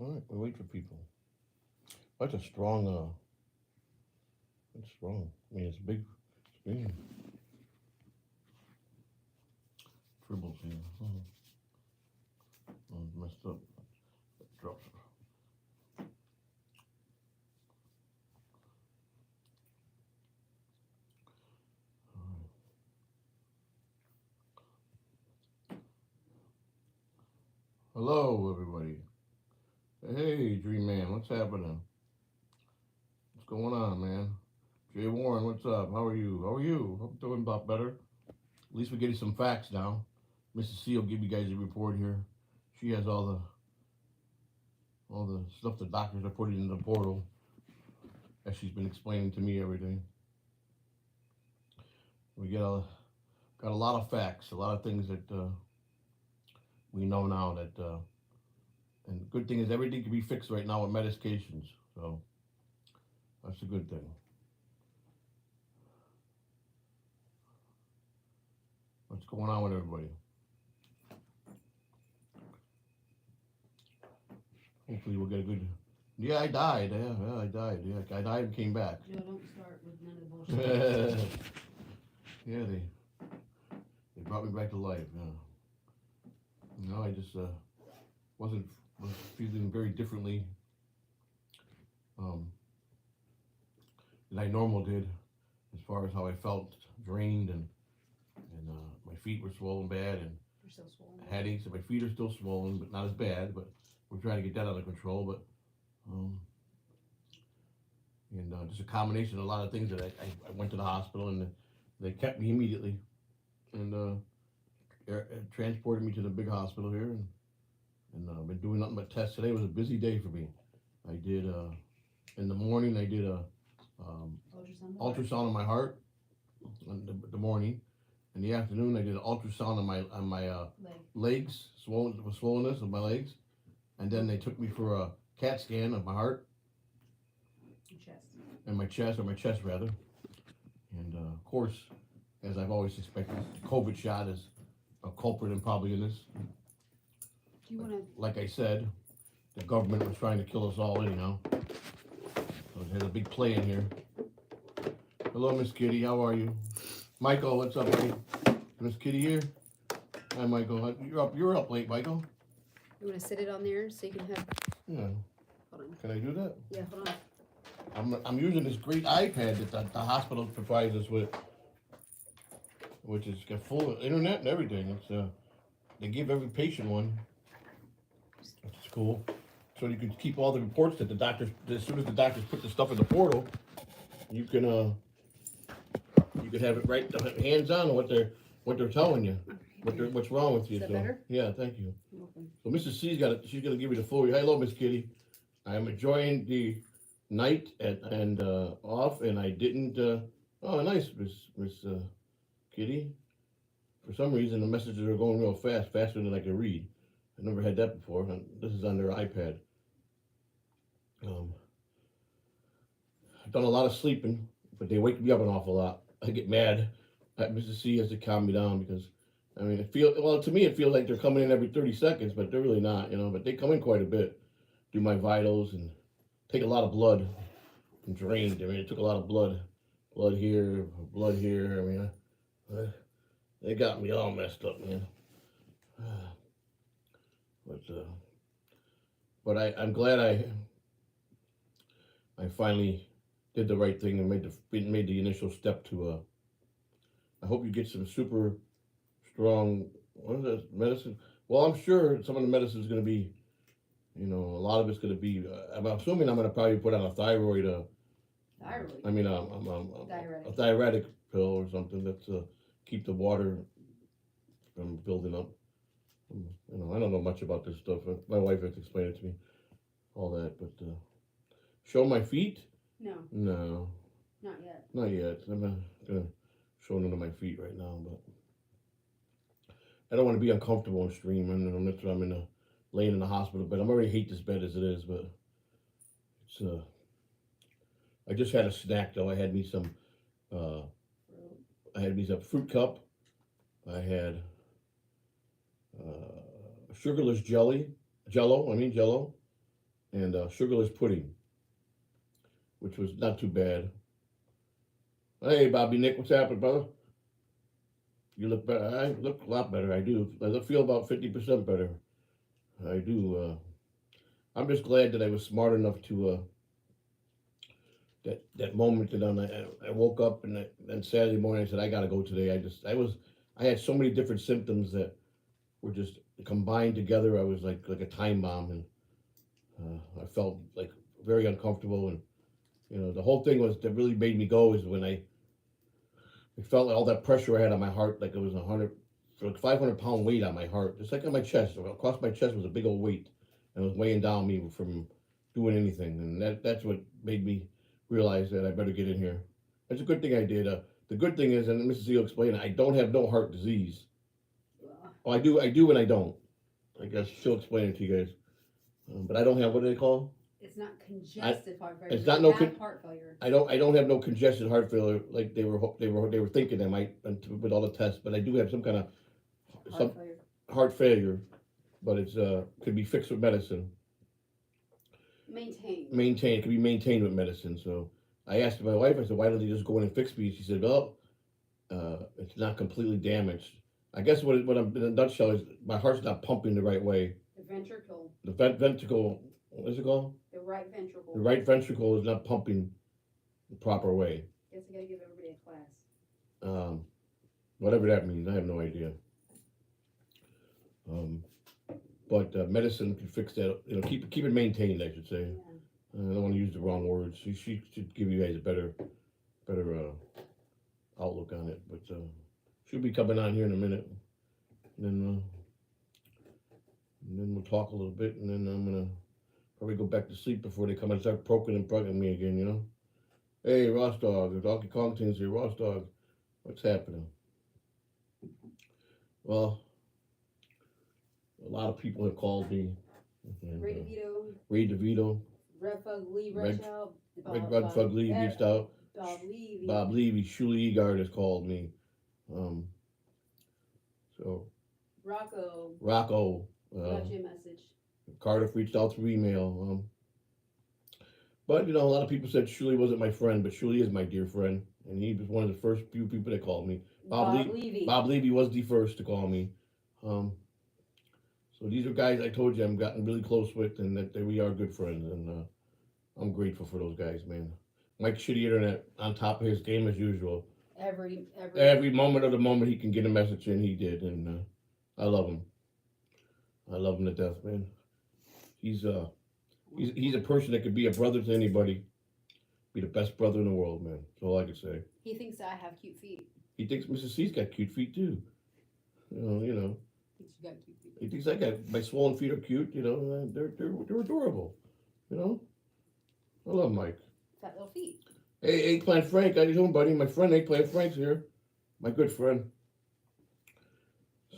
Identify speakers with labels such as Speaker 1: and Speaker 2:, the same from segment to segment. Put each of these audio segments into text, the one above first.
Speaker 1: All right, we wait for people. That's a strong, it's strong. I mean, it's a big screen. Tribbles here. Oh, messed up. Drops. Hello, everybody. Hey, Dream Man, what's happening? What's going on, man? Jay Warren, what's up? How are you? How are you? Hope you're doing a lot better. At least we're getting some facts now. Mrs. C will give you guys a report here. She has all the stuff the doctors are putting in the portal, as she's been explaining to me everything. We got a lot of facts, a lot of things that we know now that, and the good thing is everything can be fixed right now with medications. So that's a good thing. What's going on with everybody? Hopefully we'll get a good. Yeah, I died. Yeah, I died. Yeah, I died and came back.
Speaker 2: Joe, don't start with none of the bullshit.
Speaker 1: Yeah, they brought me back to life. Yeah. No, I just was feeling very differently than I normal did, as far as how I felt drained and my feet were swollen bad and
Speaker 2: You're so swollen.
Speaker 1: headaches. And my feet are still swollen, but not as bad. But we're trying to get that under control. But just a combination of a lot of things that I went to the hospital and they kept me immediately and transported me to the big hospital here and I've been doing nothing but tests. Today was a busy day for me. I did in the morning I did a ultrasound on my heart in the morning. In the afternoon I did an ultrasound on my legs, swollenness of my legs, and then they took me for a CAT scan of my heart and my chest rather. And of course, as I've always suspected, the COVID shot is a culprit and probably in this.
Speaker 2: Do you want to?
Speaker 1: Like I said, the government was trying to kill us all anyhow. So there's a big play in here. Hello, Miss Kitty. How are you? Michael, what's up, buddy? Miss Kitty here. Hi, Michael. You're up late, Michael.
Speaker 2: You want to sit it on there so you can have?
Speaker 1: Yeah.
Speaker 2: Hold on.
Speaker 1: Can I do that?
Speaker 2: Yeah, hold on.
Speaker 1: I'm using this great iPad that the hospital provides us with, which is got full of internet and everything. It's they give every patient one. It's cool. So you can keep all the reports that the doctors, as soon as the doctors put the stuff in the portal, you can have it right hands on what they're telling you, what's wrong with you.
Speaker 2: Is that better?
Speaker 1: Yeah, thank you.
Speaker 2: You're welcome.
Speaker 1: So Mrs. C's she's gonna give you the full. Hello, Miss Kitty. I am enjoying the night and off, and I didn't. Oh, nice, Miss Kitty. For some reason, the messages are going real fast, faster than I can read. I never had that before. This is on their iPad. I've done a lot of sleeping, but they wake me up an awful lot. I get mad at Mrs. C has to calm me down because, I mean, to me it feels like they're coming in every 30 seconds, but they're really not, but they come in quite a bit. Do my vitals and take a lot of blood. I'm drained. I mean, it took a lot of blood here. I mean, they got me all messed up, man. But I'm glad I finally did the right thing and made the initial step to. I hope you get some super strong. What is that medicine? Well, I'm sure some of the medicine is going to be, a lot of it's going to be. I'm assuming I'm going to probably put on a thyroid.
Speaker 2: Thyroid.
Speaker 1: I mean, a diuretic pill or something that's keep the water from building up. I don't know much about this stuff. My wife has to explain it to me, all that. But show my feet? No.
Speaker 2: Not yet.
Speaker 1: Not yet. I'm not gonna show none of my feet right now, but I don't want to be uncomfortable on stream. And that's why I'm laying in the hospital bed. I already hate this bed as it is, but it's I just had a snack though. I had me some fruit cup. I had sugarless jello. and sugarless pudding, which was not too bad. Hey, Bobby Nick, what's happening, brother? You look better. I look a lot better. I do. I feel about 50% better. I do. I'm just glad that I was smart enough to that moment that I woke up and then Saturday morning I said I gotta go today. I had so many different symptoms that were just combined together. I was like a time bomb, and I felt like very uncomfortable. And the whole thing was that really made me go is when I felt like all that pressure I had on my heart, like it was 500-pound weight on my heart, just like on my chest. Across my chest was a big old weight, and it was weighing down me from doing anything. And that's what made me realize that I better get in here. It's a good thing I did. The good thing is, and Mrs. C will explain, I don't have no heart disease. Oh, I do, and I don't. I guess she'll explain it to you guys. But I don't have, what do they call?
Speaker 2: It's not congestive heart failure.
Speaker 1: It's not no
Speaker 2: heart failure.
Speaker 1: I don't have no congested heart failure like they were thinking I might with all the tests. But I do have some kind of heart failure. But it's could be fixed with medicine. Maintained. It can be maintained with medicine. So I asked my wife, I said, why don't they just go in and fix me? She said, well, it's not completely damaged. I guess what I'm in a nutshell is my heart's not pumping the right way.
Speaker 2: The ventricle.
Speaker 1: The ventricle, what is it called?
Speaker 2: The right ventricle.
Speaker 1: The right ventricle is not pumping the proper way.
Speaker 2: Guess I gotta give everybody a class.
Speaker 1: Whatever that means, I have no idea. But medicine can fix that. Keep it maintained, I should say. Yeah. I don't want to use the wrong words. She should give you guys a better outlook on it. But she'll be coming on here in a minute. And then we'll talk a little bit, and then I'm gonna probably go back to sleep before they come and start poking and bugging me again. Hey, Ross Dog, the Donkey Kong thing's here. Ross Dog, what's happening? Well, a lot of people have called me. And, Ray DeVito.
Speaker 2: Red Fug Lee reached out.
Speaker 1: Red Fug Lee reached out. Bob Levy. Shuli Egard has called me. So. Rocco.
Speaker 2: Got you a message.
Speaker 1: Cardiff reached out through email. But a lot of people said Shuli wasn't my friend, but Shuli is my dear friend, and he was one of the first few people that called me. Bob Levy was the first to call me. So these are guys I told you I'm gotten really close with, and that we are good friends, and I'm grateful for those guys, man. Mike Shitty Internet on top of his game as usual. Every moment of the moment he can get a message in, he did, and I love him. I love him to death, man. He's a person that could be a brother to anybody. Be the best brother in the world, man. That's all I can say.
Speaker 2: He thinks I have cute feet.
Speaker 1: He thinks Mrs. C's got cute feet too.
Speaker 2: Thinks you got cute feet.
Speaker 1: He thinks I got my swollen feet are cute. They're adorable. I love Mike.
Speaker 2: Fat little feet.
Speaker 1: Hey, Eggplant Frank, how you doing, buddy? My friend Eggplant Frank's here. My good friend.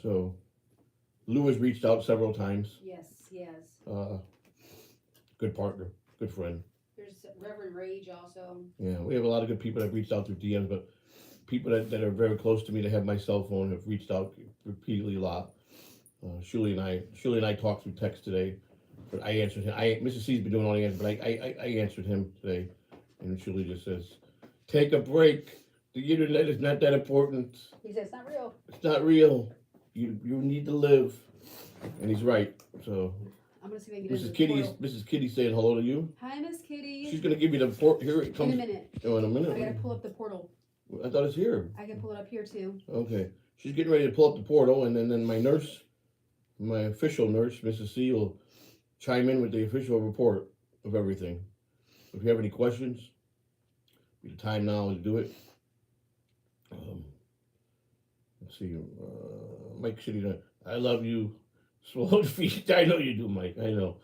Speaker 1: So, Lou has reached out several times.
Speaker 2: Yes, he has.
Speaker 1: Good partner, good friend.
Speaker 2: There's Reverend Rage also.
Speaker 1: Yeah, we have a lot of good people that have reached out through DMs, but people that are very close to me that have my cell phone have reached out repeatedly a lot. Shuli and I talked through text today, but I answered him. Mrs. C's been doing all the answers, but I answered him today, and Shuli just says, "Take a break. The internet is not that important."
Speaker 2: He says it's not real.
Speaker 1: It's not real. You need to live, and he's right. So.
Speaker 2: I'm gonna see if I can get
Speaker 1: Mrs. Kitty's saying hello to you.
Speaker 2: Hi, Miss Kitty.
Speaker 1: She's gonna give you the port. Here it comes.
Speaker 2: In a minute.
Speaker 1: Oh, in a minute.
Speaker 2: I gotta pull up the portal.
Speaker 1: I thought it's here.
Speaker 2: I can pull it up here too.
Speaker 1: Okay. She's getting ready to pull up the portal, and then my nurse, my official nurse, Mrs. C, will chime in with the official report of everything. If you have any questions, be the time now to do it. Let's see. Mike City, I love you. Swallowed feet. I know you do, Mike. I know.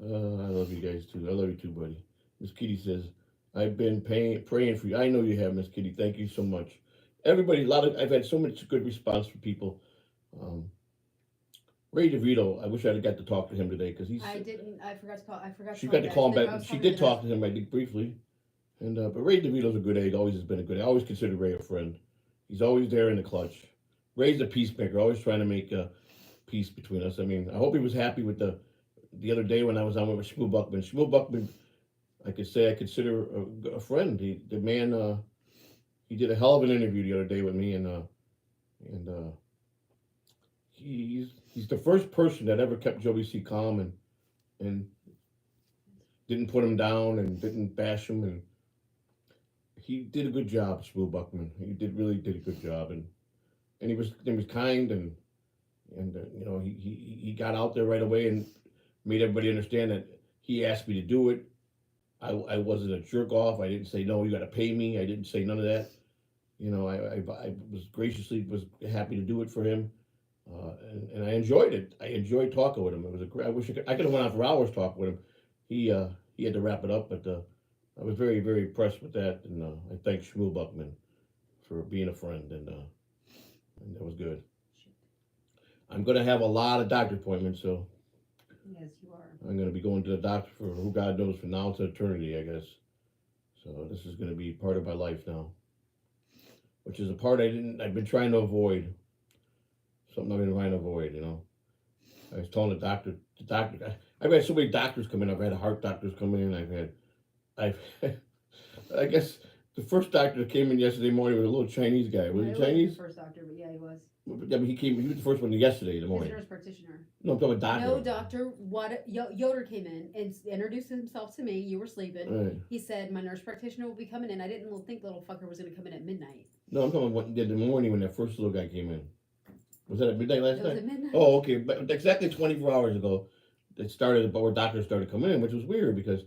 Speaker 1: I love you guys too. I love you too, buddy. Miss Kitty says, I've been praying for you. I know you have, Miss Kitty. Thank you so much. Everybody, I've had so much good response from people. Ray DeVito, I wish I'd got to talk to him today because he's.
Speaker 2: I forgot to call.
Speaker 1: She got to call him back. She did talk to him, I think, briefly. And but Ray DeVito's a good egg. Always has been a good egg. I always consider Ray a friend. He's always there in the clutch. Ray's a peacemaker. Always trying to make peace between us. I mean, I hope he was happy with the the other day when I was on with Shmoo Buckman. Shmoo Buckman, I consider a friend. The man, he did a hell of an interview the other day with me, and he's the first person that ever kept Joey C. calm and didn't put him down and didn't bash him, and he did a good job, Shmoo Buckman. He really did a good job, and he was kind, and you know, he got out there right away and made everybody understand that he asked me to do it. I wasn't a jerk off. I didn't say no, you got to pay me. I didn't say none of that. You know, I was graciously happy to do it for him, and I enjoyed it. I enjoyed talking with him. It was I wish I could have went on for hours talking with him. He had to wrap it up, but I was very, very impressed with that, and I thank Shmoo Buckman for being a friend, and that was good. I'm going to have a lot of doctor appointments, so
Speaker 2: Yes, you are.
Speaker 1: I'm going to be going to the doctor for who God knows from now to eternity, I guess. So this is going to be part of my life now, which is a part I've been trying to avoid. Something I've been trying to avoid, you know. I was telling the doctor, I've had so many doctors come in. I've had heart doctors come in. I guess the first doctor that came in yesterday morning was a little Chinese guy. Was he Chinese?
Speaker 2: The first doctor, but yeah, he was.
Speaker 1: Yeah, but he was the first one yesterday in the
Speaker 2: He's a
Speaker 1: morning.
Speaker 2: nurse practitioner.
Speaker 1: No, I'm talking about doctor.
Speaker 2: No, doctor. Yoder came in and introduced himself to me. You were sleeping.
Speaker 1: Right.
Speaker 2: He said, my nurse practitioner will be coming in. I didn't think the little fucker was going to come in at midnight.
Speaker 1: No, I'm talking about the morning when that first little guy came in. Was that at midnight last
Speaker 2: It
Speaker 1: night?
Speaker 2: was at midnight.
Speaker 1: Oh, okay. But exactly 24 hours ago, it started, our doctors started coming in, which was weird because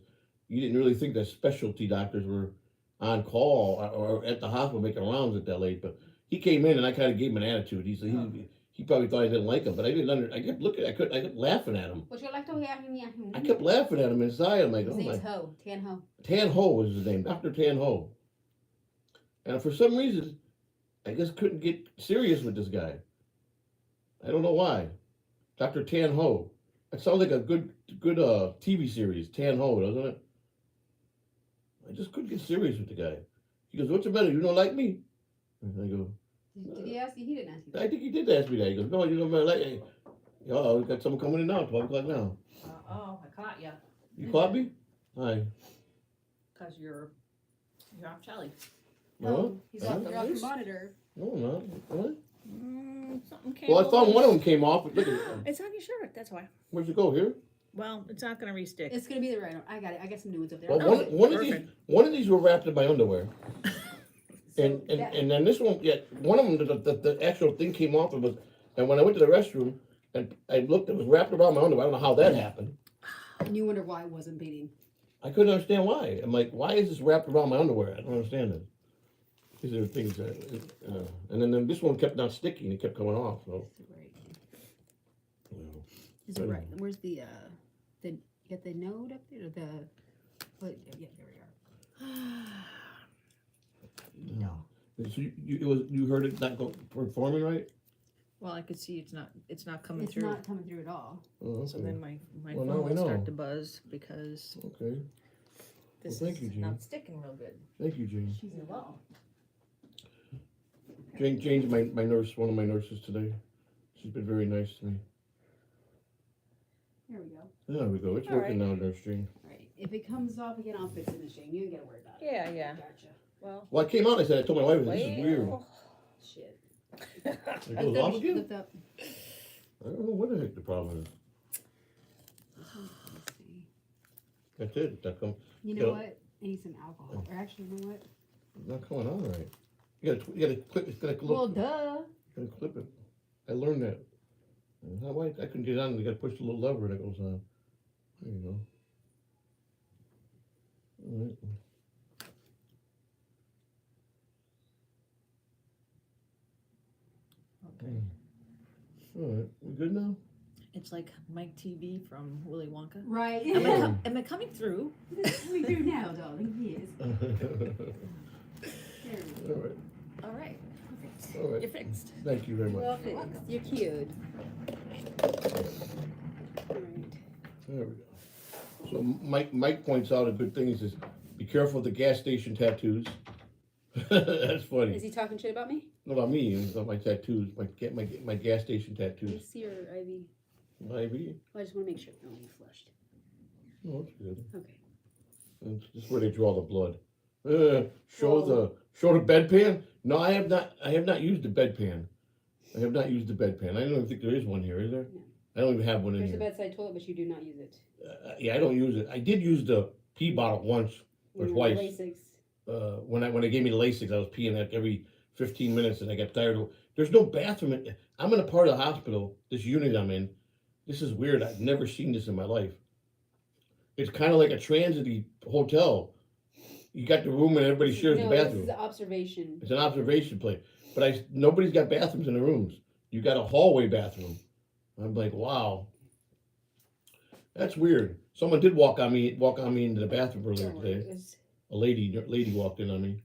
Speaker 1: you didn't really think that specialty doctors were on call or at the hospital making rounds at that late. But he came in and I kind of gave him an attitude. He said he probably thought I didn't like him, but I didn't. I kept looking. I kept laughing at him.
Speaker 2: Would you like to hear me?
Speaker 1: I kept laughing at him inside. I'm like,
Speaker 2: His
Speaker 1: oh my.
Speaker 2: name's Ho. Tan Ho.
Speaker 1: Tan Ho was his name, Dr. Tan Ho. And for some reason, I just couldn't get serious with this guy. I don't know why. Dr. Tan Ho. It sounds like a good TV series, Tan Ho, doesn't it? I just couldn't get serious with the guy. He goes, what's the matter? You don't like me? And I go,
Speaker 2: Did he ask you? He didn't ask you.
Speaker 1: I think he did ask me that. He goes, no, you don't like me. Oh, we got someone coming in now, 12 o'clock now.
Speaker 3: Oh, I caught you.
Speaker 1: You caught me? Hi.
Speaker 3: Because you're off tally.
Speaker 1: No?
Speaker 2: He's off your monitor.
Speaker 1: No, no. What?
Speaker 3: Something came
Speaker 1: Well, I thought one of them came off. But look at
Speaker 3: It's on your shirt, that's why.
Speaker 1: Where'd you go? Here?
Speaker 3: Well, it's not going to restick.
Speaker 2: It's going to be the right one. I got it. I got some new ones up there.
Speaker 1: Well,
Speaker 2: Oh,
Speaker 1: one of these were wrapped in my underwear.
Speaker 2: so
Speaker 1: And
Speaker 2: that-
Speaker 1: and then this one, yeah, one of them, the actual thing came off. And when I went to the restroom and I looked, it was wrapped around my underwear. I don't know how that happened.
Speaker 2: and you wonder why it wasn't beating.
Speaker 1: I couldn't understand why. I'm like, why is this wrapped around my underwear? I don't understand it. These are things that, and then this one kept not sticking. It kept coming off. So,
Speaker 2: Right.
Speaker 1: you know.
Speaker 2: Is it right? Where's the you got the node up there? Or the, what, yeah, there we are.
Speaker 1: No. So you heard it not performing right?
Speaker 3: Well, I could see it's not coming
Speaker 2: It's
Speaker 3: through.
Speaker 2: not coming through at all.
Speaker 1: Oh, okay.
Speaker 3: So then my
Speaker 1: Well, now
Speaker 3: phone
Speaker 1: we
Speaker 3: will
Speaker 1: know.
Speaker 3: start to buzz because
Speaker 1: Okay.
Speaker 3: this
Speaker 1: Well, thank you,
Speaker 3: is
Speaker 1: Jean.
Speaker 3: not sticking real good.
Speaker 1: Thank you, Jane.
Speaker 2: She's
Speaker 3: You're welcome.
Speaker 1: Jane's my nurse, one of my nurses today. She's been very nice to me.
Speaker 2: There we go.
Speaker 1: There we go. It's
Speaker 3: All
Speaker 1: working now, Nurse Jane.
Speaker 2: All right. If it comes off again, I'll fix it, Miss Jane. You ain't gotta worry about it.
Speaker 3: Yeah, yeah.
Speaker 2: Gotcha.
Speaker 3: Well,
Speaker 1: Well, I came out and I said, I told my wife, this is weird.
Speaker 3: well,
Speaker 2: Shit.
Speaker 1: It goes off again?
Speaker 2: Lift up.
Speaker 1: I don't know what the heck the problem is.
Speaker 2: Let's see.
Speaker 1: That's it. That come,
Speaker 2: You know what? I need some alcohol. Or actually, you know what?
Speaker 1: not coming on right. You gotta clip it.
Speaker 2: Well, duh.
Speaker 1: Gotta clip it. I learned that. Why I couldn't get on. You gotta push the little lever and it goes on. There you go. All right.
Speaker 3: okay.
Speaker 1: All right. We good now?
Speaker 3: It's like Mike TV from Willy Wonka.
Speaker 2: Right.
Speaker 3: Am I coming through?
Speaker 2: We do now, darling. Yes. There we
Speaker 1: All
Speaker 2: go.
Speaker 1: right.
Speaker 3: All right. Perfect.
Speaker 1: All right.
Speaker 3: You're fixed.
Speaker 1: Thank you very much.
Speaker 2: Well fixed. You're cute. All right.
Speaker 1: There we go. So Mike points out a good thing. He says, "Be careful of the gas station tattoos." That's funny.
Speaker 2: Is he talking shit about me?
Speaker 1: Not about me. It's not my tattoos. My gas station
Speaker 2: I
Speaker 1: tattoos.
Speaker 2: see her, Ivy.
Speaker 1: Maybe.
Speaker 2: Well, I just want to make sure. Oh, you flushed.
Speaker 1: Oh, that's good.
Speaker 2: Okay.
Speaker 1: That's just where they draw the blood. Show
Speaker 2: Whoa.
Speaker 1: the bedpan. No, I have not. I have not used the bedpan. I have not used the bedpan. I don't even think there is one here. Is there?
Speaker 2: No.
Speaker 1: I don't even have one in
Speaker 2: There's a
Speaker 1: here.
Speaker 2: bedside toilet, but you do not use it.
Speaker 1: Yeah, I don't use it. I did use the pee bottle once or
Speaker 2: You're
Speaker 1: twice.
Speaker 2: Lasix.
Speaker 1: When they gave me the Lasix, I was peeing like every 15 minutes, and I got tired of. There's no bathroom. I'm in a part of the hospital. This unit I'm in. This is weird. I've never seen this in my life. It's kind of like a transit hotel. You got the room and everybody shares the
Speaker 2: This
Speaker 1: bathroom.
Speaker 2: is observation.
Speaker 1: It's an observation place. But nobody's got bathrooms in the rooms. You got a hallway bathroom. I'm like, wow. That's weird. Someone did walk on me into the bathroom earlier
Speaker 2: Don't worry,
Speaker 1: today.
Speaker 2: it was-
Speaker 1: A lady walked in on me.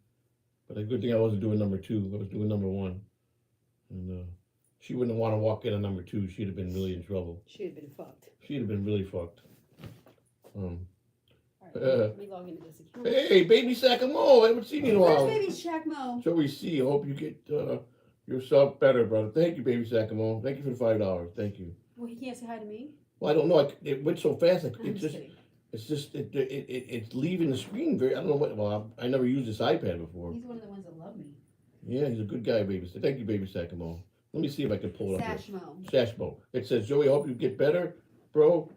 Speaker 1: But a good thing I wasn't doing number 2. I was doing number 1. And she wouldn't want to walk in on number 2. She'd have been really in trouble.
Speaker 2: She'd have been fucked.
Speaker 1: She'd have been really fucked.
Speaker 2: All right,
Speaker 1: Uh,
Speaker 2: let me log into this account.
Speaker 1: Hey, baby Sacamo, I haven't seen you in a
Speaker 2: Where's
Speaker 1: while.
Speaker 2: baby Shaq Mo?
Speaker 1: So we see. I hope you get yourself better, brother. Thank you, baby Sacamo. Thank you for the $5. Thank you.
Speaker 2: Well, he can't say hi to me.
Speaker 1: Well, I don't know. It went so fast.
Speaker 2: I'm just kidding.
Speaker 1: It's leaving the screen very. I don't know what. Well, I never used this iPad before.
Speaker 2: He's one of the ones that love me.
Speaker 1: Yeah, he's a good guy, baby. So thank you, baby Sacamo. Let me see if I can pull it up here.
Speaker 2: Sashmo.
Speaker 1: Sashmo. It says, Joey, I hope you get better, bro.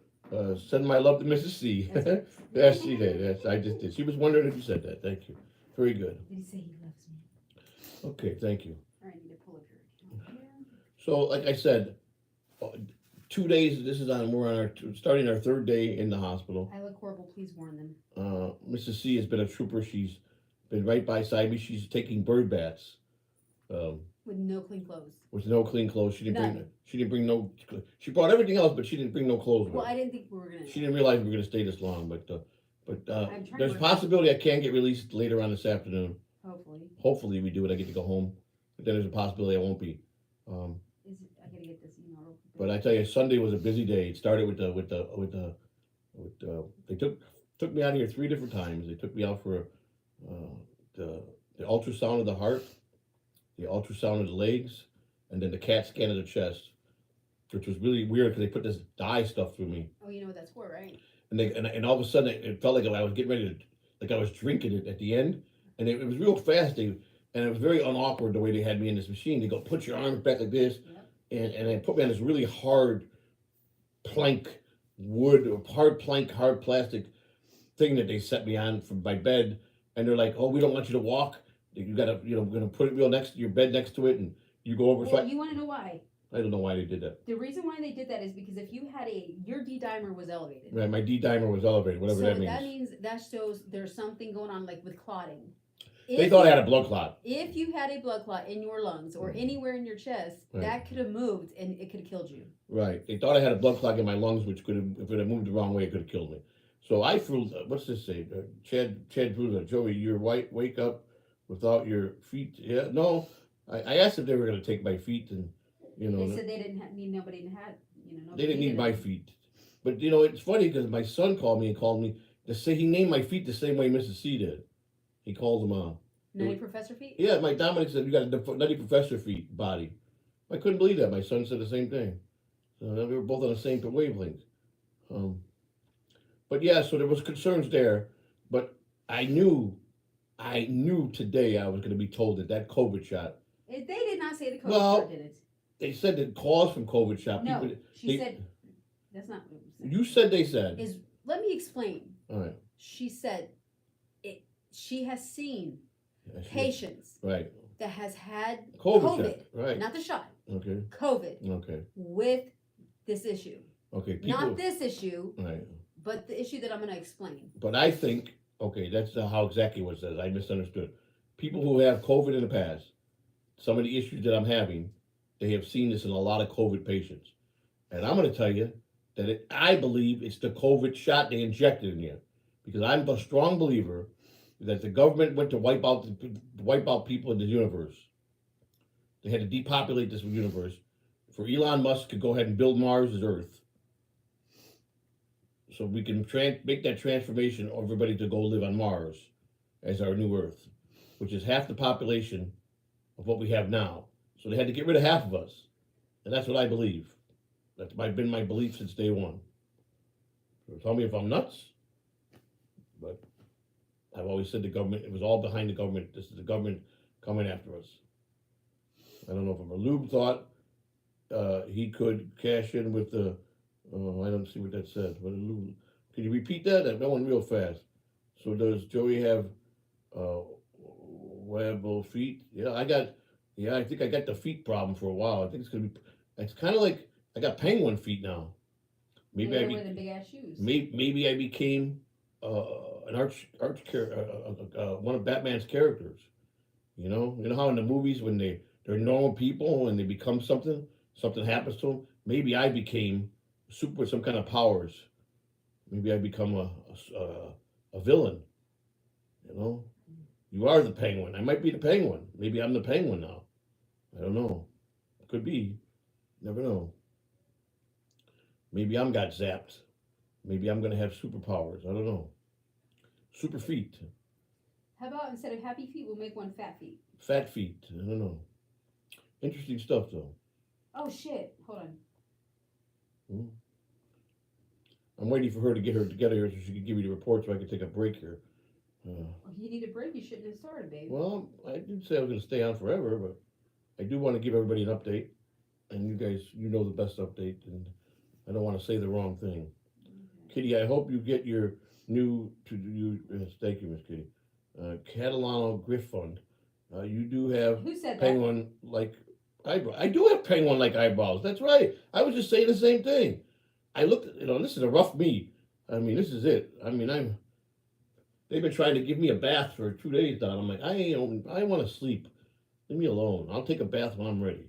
Speaker 1: Send my love to Mrs. C.
Speaker 2: That's-
Speaker 1: Yes, she did. Yes, I just did. She was wondering if you said that. Thank you. Very good.
Speaker 2: Did he say he loves me?
Speaker 1: Okay, thank you.
Speaker 2: All right, I need to pull up your account here.
Speaker 1: So, like I said, 2 days. This is we're on starting our 3rd day in the hospital.
Speaker 2: I look horrible. Please warn them.
Speaker 1: Mrs. C has been a trooper. She's been right beside me. She's taking bird baths.
Speaker 2: With no clean clothes.
Speaker 1: With no clean clothes. She didn't
Speaker 2: None.
Speaker 1: bring no. She brought everything else, but she didn't bring no clothes with
Speaker 2: Well,
Speaker 1: her.
Speaker 2: I didn't think we were gonna.
Speaker 1: She didn't realize we were going to stay this long, but
Speaker 2: I'm trying to
Speaker 1: there's a
Speaker 2: work-
Speaker 1: possibility I can get released later on this afternoon.
Speaker 2: Hopefully.
Speaker 1: Hopefully we do it. I get to go home, but then there's a possibility I won't be.
Speaker 2: I gotta get this email real quick.
Speaker 1: But I tell you, Sunday was a busy day. It started with they took me out here 3 different times. They took me out for the ultrasound of the heart, the ultrasound of the legs, and then the CAT scan of the chest, which was really weird because they put this dye stuff through me,
Speaker 2: Oh, you know what that's for, right?
Speaker 1: and all of a sudden it felt like I was getting ready to, like I was drinking it at the end, and it was real fast. And it was very unawkward the way they had me in this machine. They go, put your arms back like this,
Speaker 2: Yep.
Speaker 1: and they put me on this really hard plank wood, or hard plastic thing that they set me on from my bed, and they're like, oh, we don't want you to walk. You gotta, we're gonna put it real next to your bed next to it, and you go over.
Speaker 2: Well, you want to know why?
Speaker 1: I don't know why they did that.
Speaker 2: The reason why they did that is because if you had your D-dimer was elevated.
Speaker 1: Right, my D-dimer was elevated, whatever
Speaker 2: So
Speaker 1: that means.
Speaker 2: that shows there's something going on, like with clotting.
Speaker 1: They thought I had a blood clot.
Speaker 2: If you had a blood clot in your lungs or anywhere in your chest,
Speaker 1: Right.
Speaker 2: that could have moved and it could have killed you.
Speaker 1: Right, they thought I had a blood clot in my lungs, which could have, if it had moved the wrong way, it could have killed me. So I flew. What's this say? Chad Bruder, Joey, you're white. Wake up without your feet. Yeah, no. I asked if they were going to take my feet, and
Speaker 2: They said they didn't need nobody to have, nobody
Speaker 1: they didn't need
Speaker 2: needed
Speaker 1: my
Speaker 2: it.
Speaker 1: feet. But it's funny because my son called me to say he named my feet the same way Mrs. C did. He called them
Speaker 2: Nutty Professor feet?
Speaker 1: Yeah, my Dominic said you got a nutty professor feet body. I couldn't believe that. My son said the same thing. So we were both on the same wavelength. But yeah, so there was concerns there. But I knew today I was going to be told that COVID shot.
Speaker 2: They did not say the COVID
Speaker 1: Well,
Speaker 2: shot did it.
Speaker 1: They said that caused from COVID shot.
Speaker 2: No,
Speaker 1: People,
Speaker 2: she said, that's not what it was.
Speaker 1: you said they said.
Speaker 2: Let me explain.
Speaker 1: All right.
Speaker 2: She said she has seen
Speaker 1: Yes, yes.
Speaker 2: patients
Speaker 1: Right.
Speaker 2: that has had
Speaker 1: COVID shot. Right.
Speaker 2: not the shot,
Speaker 1: Okay.
Speaker 2: COVID
Speaker 1: Okay.
Speaker 2: with this issue.
Speaker 1: Okay.
Speaker 2: Not this issue,
Speaker 1: Right.
Speaker 2: but the issue that I'm going to explain.
Speaker 1: But I think, okay, that's how exactly what it says. I misunderstood. People who have COVID in the past, some of the issues that I'm having, they have seen this in a lot of COVID patients. And I'm going to tell you that I believe it's the COVID shot they injected in you. Because I'm a strong believer that the government went to wipe out people in the universe. They had to depopulate this universe for Elon Musk to go ahead and build Mars as Earth. So we can make that transformation of everybody to go live on Mars as our new Earth, which is half the population of what we have now. So they had to get rid of half of us. And that's what I believe. That's been my belief since day one. So tell me if I'm nuts, but I've always said the government, it was all behind the government. This is the government coming after us. I don't know if Lube thought he could cash in with the, I don't see what that says. What did Lube, can you repeat that? That one real fast. So does Joey have wearable feet? I think I got the feet problem for a while. I think it's kind of like I got penguin feet now. Maybe
Speaker 2: They wear the big ass shoes.
Speaker 1: maybe I became an one of Batman's characters. You know how in the movies when they're normal people and they become something happens to them. Maybe I became super with some kind of powers. Maybe I become a villain. You know, you are the penguin. I might be the penguin. Maybe I'm the penguin now. I don't know. Could be. Never know. Maybe I'm got zapped. Maybe I'm gonna have superpowers. I don't know. Super feet.
Speaker 2: How about instead of happy feet, we'll make one fat feet?
Speaker 1: Fat feet. I don't know. Interesting stuff though.
Speaker 2: Oh shit! Hold on.
Speaker 1: I'm waiting for her to get her together here so she can give me the report so I can take a break here.
Speaker 2: If you need a break, you shouldn't have started, baby.
Speaker 1: Well, I didn't say I was going to stay on forever, but I do want to give everybody an update. And you guys, you know the best update, and I don't want to say the wrong thing. Kitty, I hope you get your new, thank you, Miss Kitty, Catalano Griff Fund. You do have
Speaker 2: Who said that?
Speaker 1: penguin-like eyebrows. I do have penguin-like eyebrows. That's right. I was just saying the same thing. I looked at, this is a rough me. I mean, this is it. I mean, they've been trying to give me a bath for 2 days now. I'm like, I want to sleep. Leave me alone. I'll take a bath when I'm ready.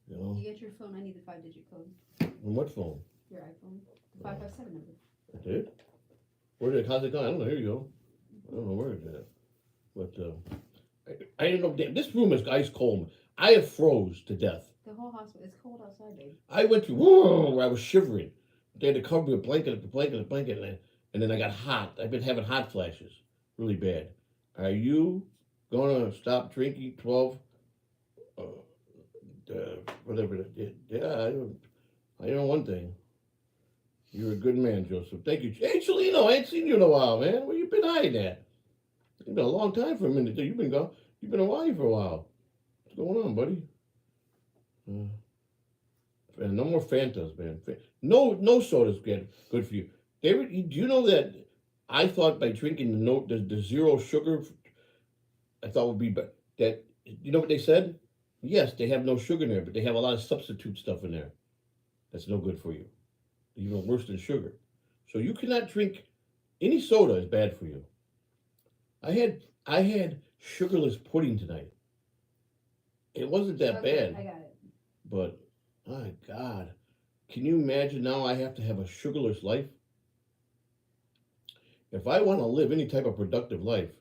Speaker 2: You get your phone, I need the 5-digit code.
Speaker 1: On what phone?
Speaker 2: Your iPhone. The 557 number.
Speaker 1: I did? How's it going? I don't know. Here you go. I don't know where it's at. But, I didn't know. Damn, this room is ice cold. I have froze to death.
Speaker 2: The whole hospital, it's cold outside, babe.
Speaker 1: I went through, where I was shivering. They had to cover me with a blanket, and then I got hot. I've been having hot flashes, really bad. Are you gonna stop drinking 12? Whatever that did. Yeah, I know one thing. You're a good man, Joseph. Thank you. Hey, Chelino, I ain't seen you in a while, man. Where you been hiding at? It's been a long time for a minute. You've been gone. You've been away for a while. What's going on, buddy? And no more Fantas, man. No sodas good for you. David, do you know that I thought by drinking the zero sugar, I thought would be better. That, you know what they said? Yes, they have no sugar in there, but they have a lot of substitute stuff in there. That's no good for you. Even worse than sugar. So you cannot drink any soda is bad for you. I had sugarless pudding tonight. It wasn't that bad.
Speaker 2: I got it.
Speaker 1: But my God, can you imagine now I have to have a sugarless life? If I want to live any type of productive life,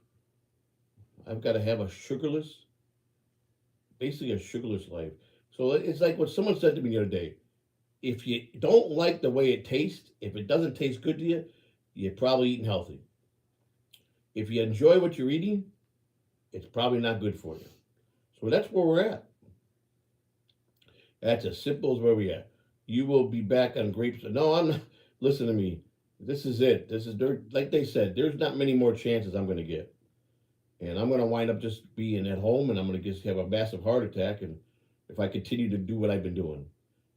Speaker 1: I've got to have basically a sugarless life. So it's like what someone said to me the other day. If you don't like the way it tastes, if it doesn't taste good to you, you're probably eating healthy. If you enjoy what you're eating, it's probably not good for you. So that's where we're at. That's as simple as where we're at. You will be back on grapes. No, I'm not. Listen to me. This is it. Like they said, there's not many more chances I'm going to get. And I'm going to wind up just being at home, and I'm going to just have a massive heart attack and if I continue to do what I've been doing.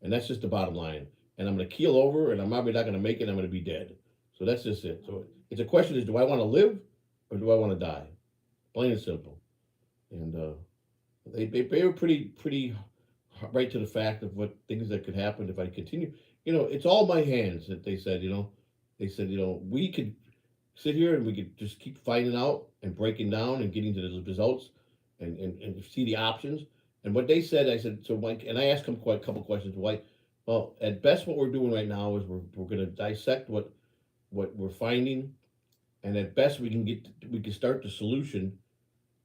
Speaker 1: And that's just the bottom line. And I'm going to keel over, and I'm probably not going to make it. I'm going to be dead. So that's just it. So it's a question is, do I want to live or do I want to die? Plain and simple. And they were pretty right to the fact of what things that could happen if I continue. It's all my hands that they said, They said, we could sit here and we could just keep finding out and breaking down and getting to the results and see the options. And what they said, I said, so Mike, and I asked him quite a couple questions. Why? Well, at best, what we're doing right now is we're going to dissect what we're finding, and at best we can start the solution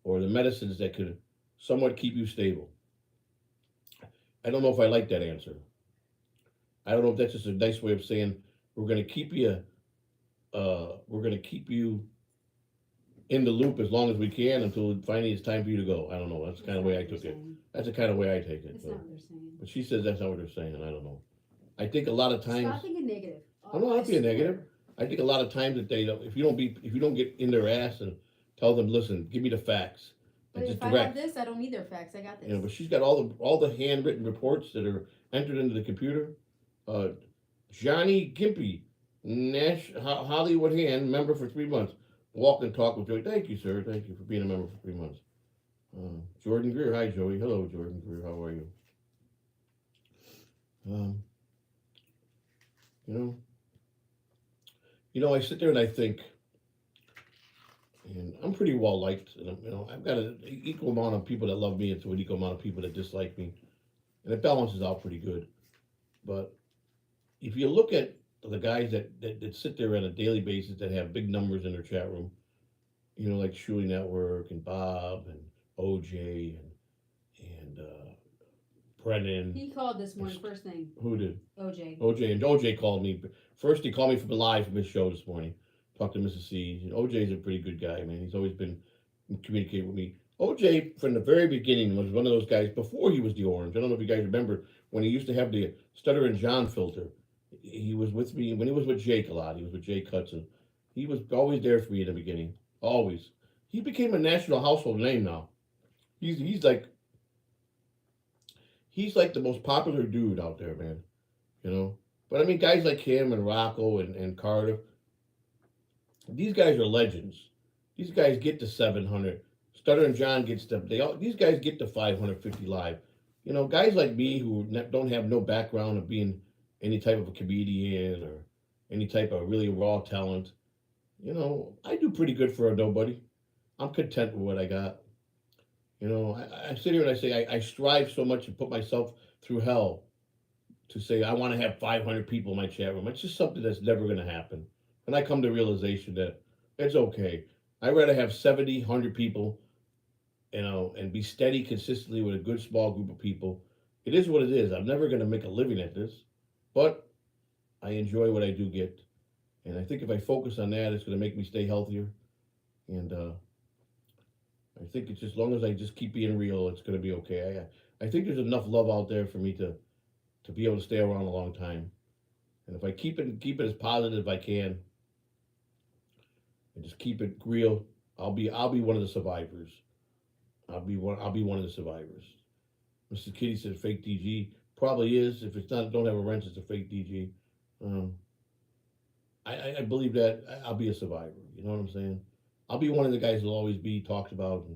Speaker 1: or the medicines that could somewhat keep you stable. I don't know if I like that answer. I don't know if that's just a nice way of saying we're going to keep you in the loop as long as we can until finally it's time for you to go. I don't know. That's the kind of way I took it. That's the kind of way I take it.
Speaker 2: That's not what they're saying.
Speaker 1: But she says that's not what they're saying. I don't know. I think a lot of times.
Speaker 2: Stop thinking negative.
Speaker 1: I'm not
Speaker 2: I
Speaker 1: being
Speaker 2: swear.
Speaker 1: negative. I think a lot of times that they don't, if you don't get in their ass and tell them, listen, give me the facts,
Speaker 2: But
Speaker 1: and
Speaker 2: if
Speaker 1: just
Speaker 2: I have
Speaker 1: direct.
Speaker 2: this, I don't need their facts. I got this.
Speaker 1: You know, but she's got all the handwritten reports that are entered into the computer. Uh, Johnny Gimpy, Hollywood Hand, member for 3 months. Walk and talk with Joey. Thank you, sir. Thank you for being a member for 3 months. Jordan Greer. Hi, Joey. Hello, Jordan Greer. How are you? I sit there and I think, and I'm pretty well liked, and I've got an equal amount of people that love me and an equal amount of people that dislike me, and it balances out pretty good. But if you look at the guys that sit there on a daily basis that have big numbers in their chat room, like Shuli Network and Bob and OJ and Brennan.
Speaker 2: He called this morning first thing.
Speaker 1: Who did?
Speaker 2: OJ.
Speaker 1: OJ called me. First, he called me from live from his show this morning. Talked to Mrs. C. And OJ's a pretty good guy, man. He's always been communicating with me. OJ, from the very beginning, was one of those guys before he was the Orange. I don't know if you guys remember when he used to have the Stutter and John filter. He was with me when he was with Jake a lot. He was with Jake Hudson. He was always there for me in the beginning. Always. He became a national household name now. He's like the most popular dude out there, man. But I mean, guys like him and Rocco and Carter, these guys are legends. These guys get to 700. Stutter and John gets to, these guys get to 550 live. Guys like me who don't have no background of being any type of a comedian or any type of really raw talent, I do pretty good for a nobody. I'm content with what I got. I sit here and I say I strive so much and put myself through hell to say I want to have 500 people in my chat room. It's just something that's never going to happen. And I come to the realization that it's okay. I'd rather have 70, 100 people, and be steady consistently with a good small group of people. It is what it is. I'm never going to make a living at this, but I enjoy what I do get. And I think if I focus on that, it's going to make me stay healthier. And I think it's just as long as I just keep being real, it's going to be okay. I think there's enough love out there for me to be able to stay around a long time. And if I keep it as positive as I can, and just keep it real, I'll be one of the survivors. I'll be one of the survivors. Mrs. Kitty said fake DG. Probably is. If it's not, don't have a wrench, it's a fake DG. I believe that I'll be a survivor. You know what I'm saying? I'll be one of the guys who'll always be talked about,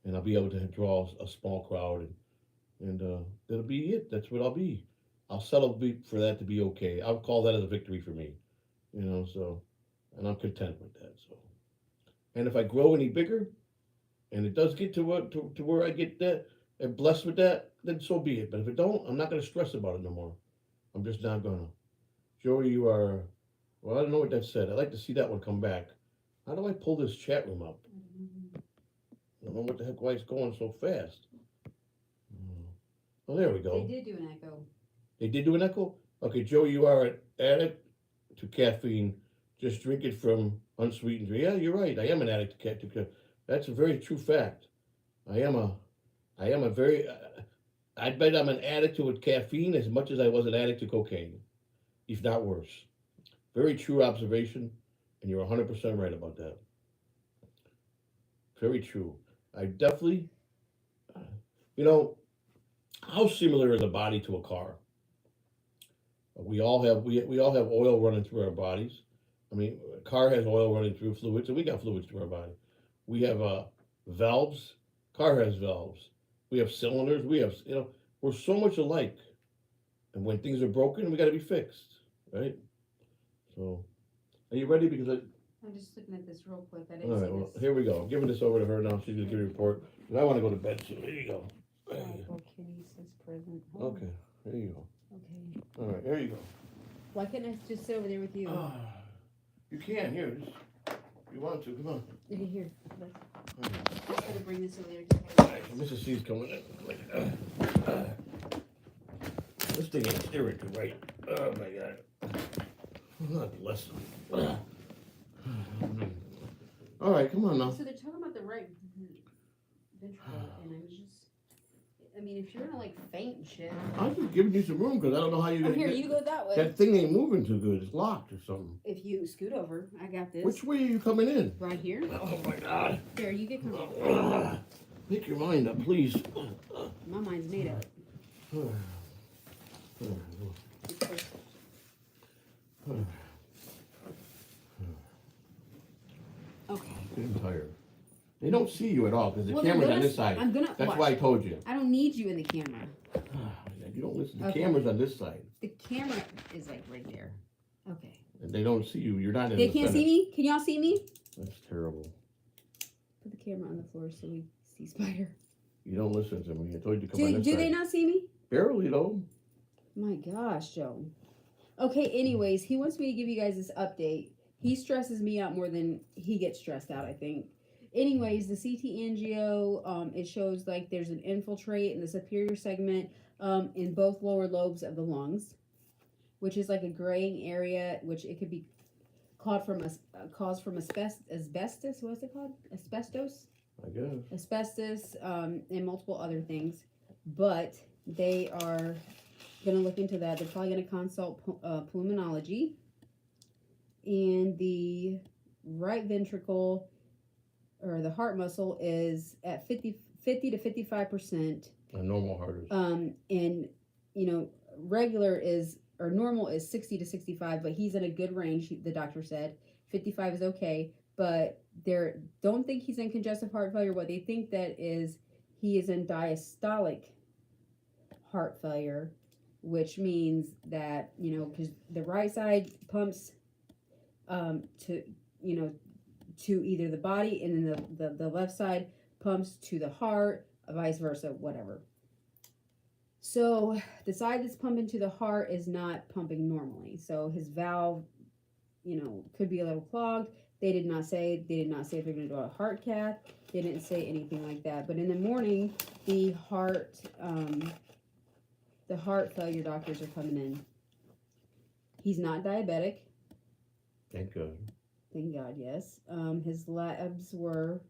Speaker 1: and I'll be able to draw a small crowd, and that'll be it. That's what I'll be. I'll settle for that to be okay. I'll call that as a victory for me. So, and I'm content with that. So, and if I grow any bigger, and it does get to where I get that and blessed with that, then so be it. But if it don't, I'm not going to stress about it no more. I'm just not gonna. Joey, you are. Well, I don't know what that said. I'd like to see that one come back. How do I pull this chat room up? I don't know what the heck, why it's going so fast. Oh, there we go.
Speaker 2: They did do an echo.
Speaker 1: They did do an echo? Okay, Joey, you are an addict to caffeine. Just drink it from unsweetened. Yeah, you're right. I am an addict to caffeine. That's a very true fact. I am a very, I bet I'm an addict to caffeine as much as I was an addict to cocaine, if not worse. Very true observation, and you're 100% right about that. Very true. I definitely, how similar is a body to a car? We all have oil running through our bodies. I mean, a car has oil running through fluids, and we got fluids through our body. We have valves. Car has valves. We have cylinders. We have, we're so much alike. And when things are broken, we got to be fixed, right? So, are you ready? Because
Speaker 2: I'm just looking at this real quick. I
Speaker 1: all
Speaker 2: didn't
Speaker 1: right,
Speaker 2: see
Speaker 1: well,
Speaker 2: this.
Speaker 1: here we go. I'm giving this over to her now. She's gonna give me a report. And I want to go to bed soon. Here you go.
Speaker 2: Oh, Kitty says present. Oh,
Speaker 1: Okay, here you go.
Speaker 2: Okay.
Speaker 1: All right, here you go.
Speaker 2: Why can't I just sit over there with you?
Speaker 1: You can, here. Just, if you want to, come on.
Speaker 2: Okay, here.
Speaker 1: All
Speaker 2: I'm gonna bring this over there.
Speaker 1: right, Mrs. C's coming in. This thing ain't steering too right. Oh my God. God bless them. All right, come on now.
Speaker 2: So they're talking about the right ventricle, and I mean, if you're gonna like faint and shit.
Speaker 1: I'm just giving you some room because I don't know how you're
Speaker 2: Oh,
Speaker 1: gonna
Speaker 2: here,
Speaker 1: get.
Speaker 2: you go that way.
Speaker 1: That thing ain't moving too good. It's locked or something.
Speaker 2: If you scoot over, I got this.
Speaker 1: Which way are you coming in?
Speaker 2: Right here.
Speaker 1: Oh my God.
Speaker 2: Here, you get comfortable.
Speaker 1: Make your mind up, please.
Speaker 2: My mind's made up. Okay.
Speaker 1: I'm tired. They don't see you at all because the
Speaker 2: Well,
Speaker 1: camera's
Speaker 2: they're
Speaker 1: on
Speaker 2: gonna-
Speaker 1: this side.
Speaker 2: I'm gonna
Speaker 1: That's
Speaker 2: watch.
Speaker 1: why I told you.
Speaker 2: I don't need you in the camera.
Speaker 1: You don't listen. The
Speaker 2: Okay.
Speaker 1: camera's on this side.
Speaker 2: The camera is like right there. Okay.
Speaker 1: And they don't see you. You're not in
Speaker 2: They
Speaker 1: the
Speaker 2: can't
Speaker 1: center.
Speaker 2: see me? Can y'all see me?
Speaker 1: That's terrible.
Speaker 2: Put the camera on the floor so we see Spider.
Speaker 1: You don't listen to me. I told you to come on
Speaker 2: Do,
Speaker 1: this
Speaker 2: do
Speaker 1: side.
Speaker 2: they not see me?
Speaker 1: Barely though.
Speaker 2: My gosh, Joe. Okay, anyways, he wants me to give you guys this update. He stresses me out more than he gets stressed out, I think. Anyways, the CT angio, it shows like there's an infiltrate in the superior segment in both lower lobes of the lungs, which is like a graying area, which it could be caused from asbestos. What is it called? Asbestos?
Speaker 1: I guess.
Speaker 2: Asbestos, and multiple other things. But they are going to look into that. They're probably going to consult pulmonology. And the right ventricle, or the heart muscle, is at 50 to 55%.
Speaker 1: A normal heart is.
Speaker 2: And, you know, regular is, or normal is 60 to 65, but he's in a good range, the doctor said. 55 is okay, but they don't think he's in congestive heart failure. What they think that is, he is in diastolic heart failure, which means that, you know, because the right side pumps to, you know, to either the body, and then the left side pumps to the heart, vice versa, whatever. So the side that's pumping to the heart is not pumping normally. So his valve, you know, could be a little clogged. They did not say if they're going to do a heart cath. They didn't say anything like that. But in the morning, the heart failure doctors are coming in. He's not diabetic.
Speaker 1: Thank God.
Speaker 2: Thank God, yes. His labs were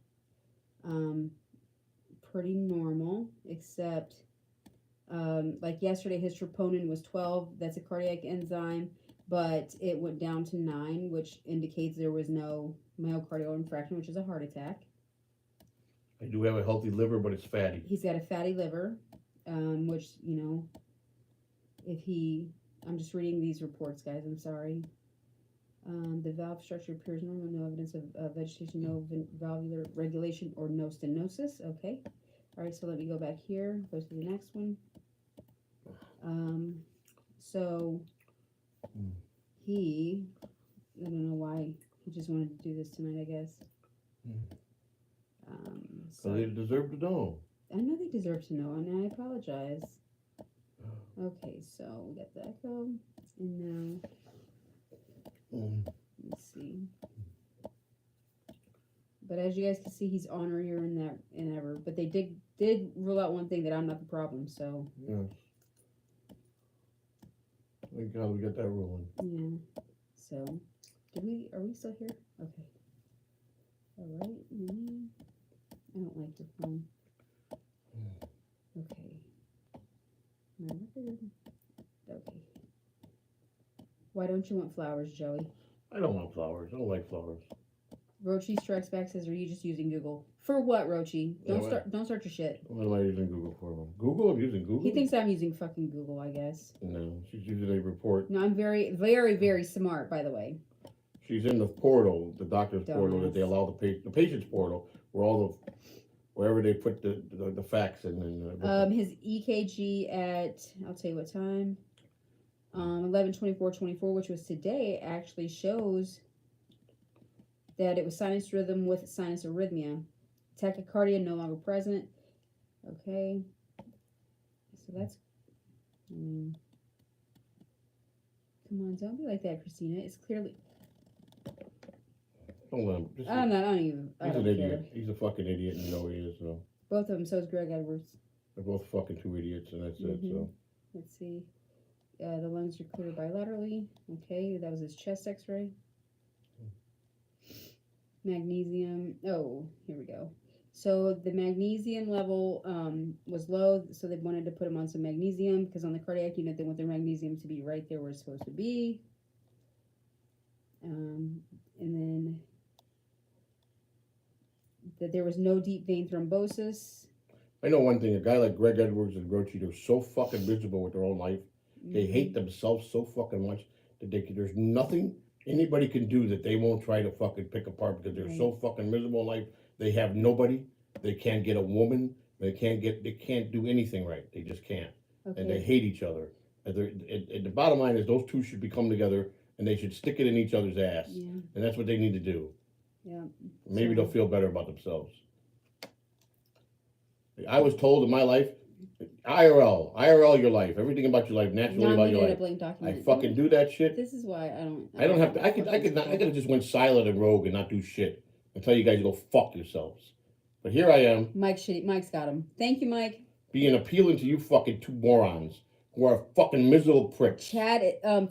Speaker 2: pretty normal, except like yesterday, his troponin was 12. That's a cardiac enzyme, but it went down to 9, which indicates there was no myocardial infarction, which is a heart attack.
Speaker 1: I do have a healthy liver, but it's fatty.
Speaker 2: He's got a fatty liver, which, you know, I'm just reading these reports, guys, I'm sorry. The valve structure appears normal, no evidence of vegetation, no valvular regulation or no stenosis. Okay. All right, so let me go back here, go to the next one. So I don't know why, he just wanted to do this tonight, I guess.
Speaker 1: So they deserve to know.
Speaker 2: I know they deserve to know, and I apologize. Okay, so we got the echo, and now, let's see. But as you guys can see, he's ornerier in that and ever. But they did rule out one thing, that I'm not the problem. So
Speaker 1: Yes. Thank God we got that rolling.
Speaker 2: yeah. So are we still here? Okay. All right. I don't like the phone. Okay. My record. Okay. Why don't you want flowers, Joey?
Speaker 1: I don't want flowers. I don't like flowers.
Speaker 2: Rochi strikes back, says, "Are you just using Google for what, Rochi?
Speaker 1: Yeah,
Speaker 2: Don't start your shit."
Speaker 1: What am I using Google for? Google? I'm using Google?
Speaker 2: He thinks I'm using fucking Google, I guess.
Speaker 1: No, she's using a report.
Speaker 2: No, I'm very, very, very smart, by the way.
Speaker 1: She's in the portal, the doctor's portal that they
Speaker 2: Dumbass.
Speaker 1: allow the patient's portal, where wherever they put the facts in. And,
Speaker 2: His EKG at, I'll tell you what time, 11/24/24, which was today, actually shows that it was sinus rhythm with sinus arrhythmia. Tachycardia no longer present. Okay. So that's, come on, don't be like that, Christina. It's clearly,
Speaker 1: don't let him.
Speaker 2: I don't
Speaker 1: He's
Speaker 2: care.
Speaker 1: an idiot. He's a fucking idiot, and you know he is. So
Speaker 2: Both of them, so is Greg Edwards.
Speaker 1: they're both fucking two idiots, and that's it. So
Speaker 2: Let's see. The lungs are clear bilaterally. Okay, that was his chest x-ray. Magnesium. Oh, here we go. So the magnesium level was low, so they wanted to put him on some magnesium because on the cardiac unit they want their magnesium to be right there where it's supposed to be. And then that there was no deep vein thrombosis.
Speaker 1: I know one thing, a guy like Greg Edwards and Rochi, they're so fucking miserable with their own life. They hate themselves so fucking much that there's nothing anybody can do that they won't try to fucking pick apart because they're so fucking miserable in life. They have nobody. They can't get a woman. They can't do anything right. They just can't.
Speaker 2: Okay.
Speaker 1: And they hate each other. And the bottom line is those two should become together and they should stick it in each other's ass. Yeah. And that's what they need to do.
Speaker 2: Yeah.
Speaker 1: Maybe they'll feel better about themselves. I was told in my life, IRL your life, everything about your life, naturally about your life. I fucking do that shit.
Speaker 2: This is why I don't have to.
Speaker 1: I could have just went silent and rogue and not do shit and tell you guys to go fuck yourselves. But here I am.
Speaker 2: Mike's got him. Thank you, Mike.
Speaker 1: Being appealing to you fucking two morons who are fucking miserable pricks.
Speaker 2: Chad,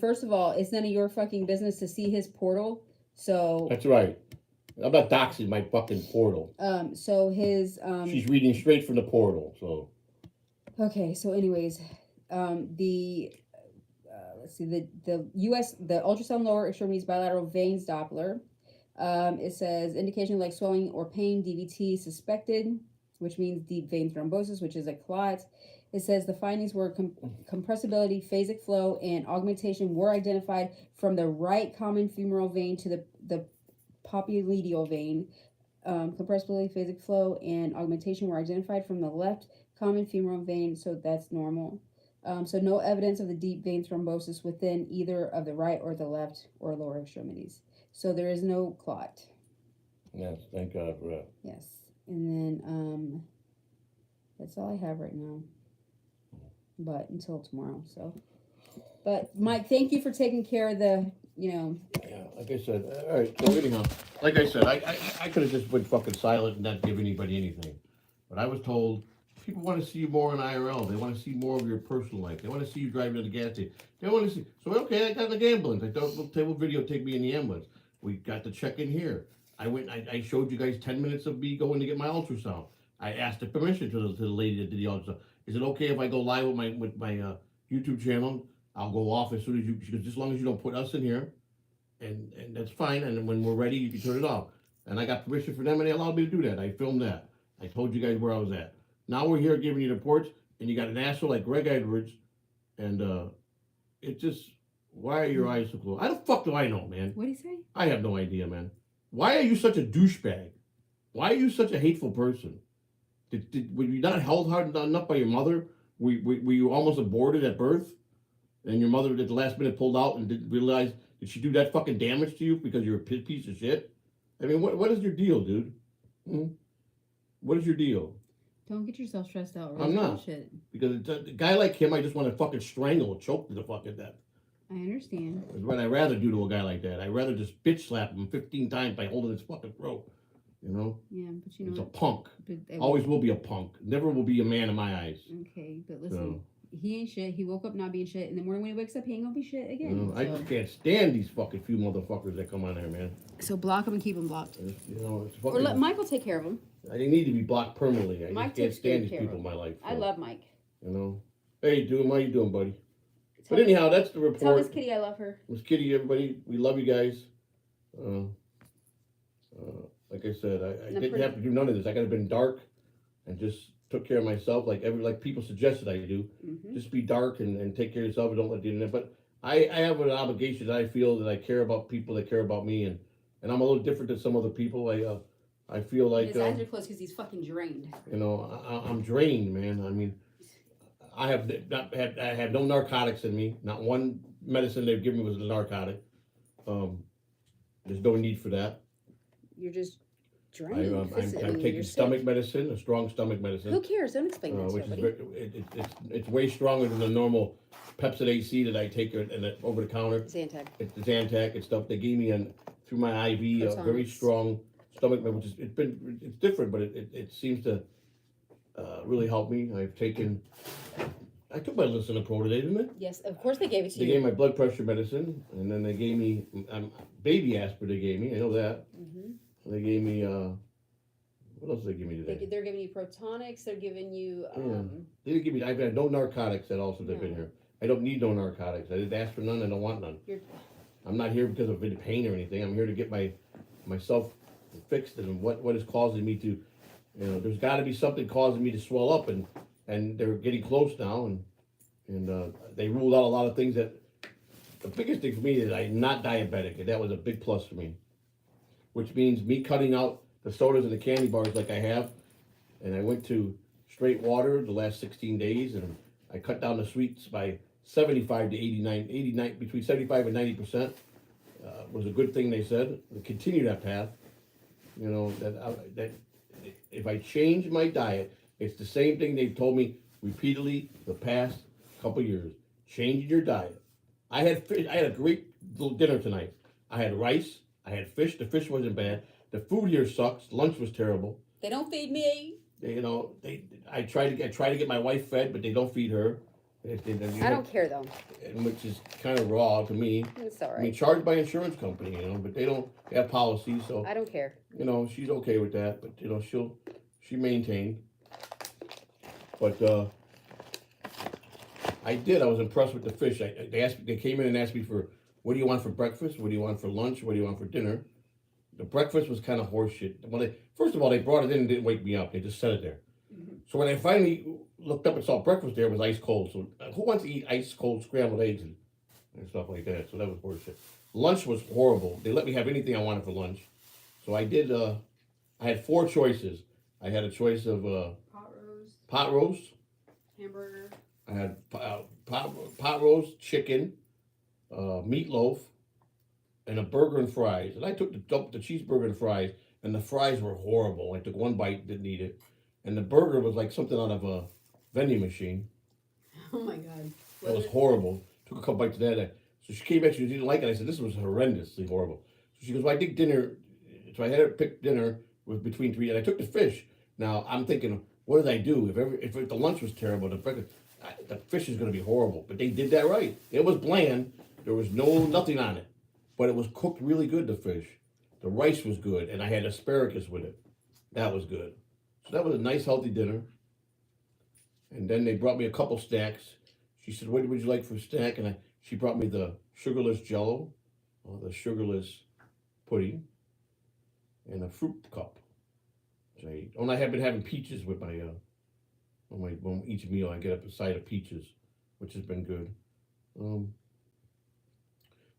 Speaker 2: first of all, it's none of your fucking business to see his portal. So
Speaker 1: that's right. I'm not doxing my fucking portal.
Speaker 2: So his
Speaker 1: she's reading straight from the portal. So
Speaker 2: okay. So anyways, let's see the ultrasound lower extremities bilateral veins Doppler. It says indication like swelling or pain, DVT suspected, which means deep vein thrombosis, which is a clot. It says the findings were compressibility, phasic flow, and augmentation were identified from the right common femoral vein to the popliteal vein. Compressibility, phasic flow, and augmentation were identified from the left common femoral vein, so that's normal. So no evidence of the deep vein thrombosis within either of the right or the left or lower extremities. So there is no clot.
Speaker 1: Yes, thank God for that.
Speaker 2: Yes. And then that's all I have right now. But until tomorrow, so. But Mike, thank you for taking care of the,
Speaker 1: Yeah, like I said, all right, so anyhow, like I said, I could have just been fucking silent and not give anybody anything. But I was told people want to see you more in IRL. They want to see more of your personal life. They want to see you driving to the gas station. They want to see. So, okay, I got in the ambulance. I thought, well, table video take me in the ambulance. We got the check in here. I showed you guys 10 minutes of me going to get my ultrasound. I asked the permission to the lady that did the ultrasound. Is it okay if I go live with my YouTube channel? I'll go off as soon as you, because as long as you don't put us in here, and that's fine. And when we're ready, you can turn it off. And I got permission from them, and they allowed me to do that. I filmed that. I told you guys where I was at. Now we're here giving you the reports, and you got an asshole like Greg Edwards, and it just, why are your eyes so closed? How the fuck do I know, man?
Speaker 2: what did he say?
Speaker 1: I have no idea, man. Why are you such a douchebag? Why are you such a hateful person? Were you not held hard enough by your mother? Were you almost aborted at birth? And your mother at the last minute pulled out and didn't realize, did she do that fucking damage to you because you're a piece of shit? I mean, what is your deal, dude? What is your deal?
Speaker 2: Don't get yourself stressed out.
Speaker 1: I'm not.
Speaker 2: Shit.
Speaker 1: Because a guy like him, I just want to fucking strangle or choke to the fucking death.
Speaker 2: I understand.
Speaker 1: That's what I'd rather do to a guy like that. I'd rather just bitch slap him 15 times by holding his fucking throat. You know?
Speaker 2: Yeah, but you know.
Speaker 1: It's a punk. Always will be a punk. Never will be a man in my eyes.
Speaker 2: Okay, but listen. He ain't shit. He woke up not being shit. In the morning when he wakes up, he ain't gonna be shit again.
Speaker 1: I just can't stand these fucking few motherfuckers that come on there, man.
Speaker 2: So block him and keep him blocked.
Speaker 1: It's fucking,
Speaker 2: or let Michael take care of him.
Speaker 1: They need to be blocked permanently. I
Speaker 2: Mike
Speaker 1: just can't stand these people in my life. So,
Speaker 2: I love Mike.
Speaker 1: You know? Hey, how you doing, buddy? But anyhow, that's the report.
Speaker 2: Tell Miss Kitty I love her.
Speaker 1: Miss Kitty, everybody, we love you guys. Like I said, I didn't have to do none of this. I could have been dark and just took care of myself like people suggested I do. Just be dark and take care of yourself and don't let the internet. But I have an obligation that I feel that I care about people that care about me, and I'm a little different than some other people. I feel like
Speaker 2: his eyes are closed because he's fucking drained.
Speaker 1: You know, I'm drained, man. I mean, I have no narcotics in me. Not one medicine they've given me was a narcotic. There's no need for that.
Speaker 2: You're just drained.
Speaker 1: I'm taking stomach medicine, a strong stomach medicine.
Speaker 2: Who cares? Don't explain that to
Speaker 1: somebody. It's way stronger than the normal Pepsid AC that I take over the counter.
Speaker 2: Zantac.
Speaker 1: It's the Zantac and stuff. They gave me through my IV a very strong stomach medicine. It's different, but it seems to really help me. I took my lisinopril today, didn't I?
Speaker 2: Yes, of course they gave it to you.
Speaker 1: They gave me my blood pressure medicine, and then they gave me baby aspirin. They gave me, I know that. They gave me What else did they give me today?
Speaker 2: They're giving you protonics. They're giving you.
Speaker 1: They didn't give me. I've had no narcotics at all since I've been
Speaker 2: No.
Speaker 1: here. I don't need no narcotics. I didn't ask for none. I don't want none. I'm not here because of any pain or anything. I'm here to get myself fixed and what is causing me to, you know, there's got to be something causing me to swell up, and they're getting close now, and they ruled out a lot of things. That the biggest thing for me is I'm not diabetic, and that was a big plus for me, which means me cutting out the sodas and the candy bars like I have, and I went to straight water the last 16 days, and I cut down the sweets by 75 to 89, between 75 and 90%. Was a good thing, they said. To continue that path, you know, that if I change my diet, it's the same thing they've told me repeatedly the past couple years. Change your diet. I had a great little dinner tonight. I had rice. I had fish. The fish wasn't bad. The food here sucks. Lunch was terrible.
Speaker 2: They don't feed me.
Speaker 1: You know, I try to get my wife fed, but they don't feed her.
Speaker 2: I don't care though.
Speaker 1: Which is kind of raw to me.
Speaker 2: It's all
Speaker 1: I mean,
Speaker 2: right.
Speaker 1: charged by insurance company, you know, but they have policies, so
Speaker 2: I don't care.
Speaker 1: you know she's okay with that. But you know she maintained. But I was impressed with the fish. They came in and asked me for, what do you want for breakfast? What do you want for lunch? What do you want for dinner? The breakfast was kind of horseshit. First of all, they brought it in and didn't wake me up. They just set it there. So when I finally looked up and saw breakfast there, it was ice cold. So who wants to eat ice cold scrambled eggs and stuff like that? So that was horseshit. Lunch was horrible. They let me have anything I wanted for lunch. So I did, I had 4 choices. I had a choice of pot roast,
Speaker 2: Hamburger.
Speaker 1: I had pot roast, chicken, meatloaf, and a burger and fries. And I took the cheeseburger and fries, and the fries were horrible. I took one bite, didn't eat it. And the burger was like something out of a vending machine.
Speaker 2: Oh my god.
Speaker 1: It was horrible. Took a couple bites of that. So she came back, she didn't like it. I said, this was horrendously horrible. So she goes, well, I think dinner, so I had her pick dinner with between 3, and I took the fish. Now, I'm thinking, what did I do? If the lunch was terrible, the fish is going to be horrible. But they did that right. It was bland. There was nothing on it. But it was cooked really good, the fish. The rice was good, and I had asparagus with it. That was good. So that was a nice, healthy dinner. And then they brought me a couple snacks. She said, what would you like for a snack? And she brought me the sugarless Jell-O, or the sugarless pudding, and a fruit cup. So I have been having peaches with my, on each meal. I get up a side of peaches, which has been good.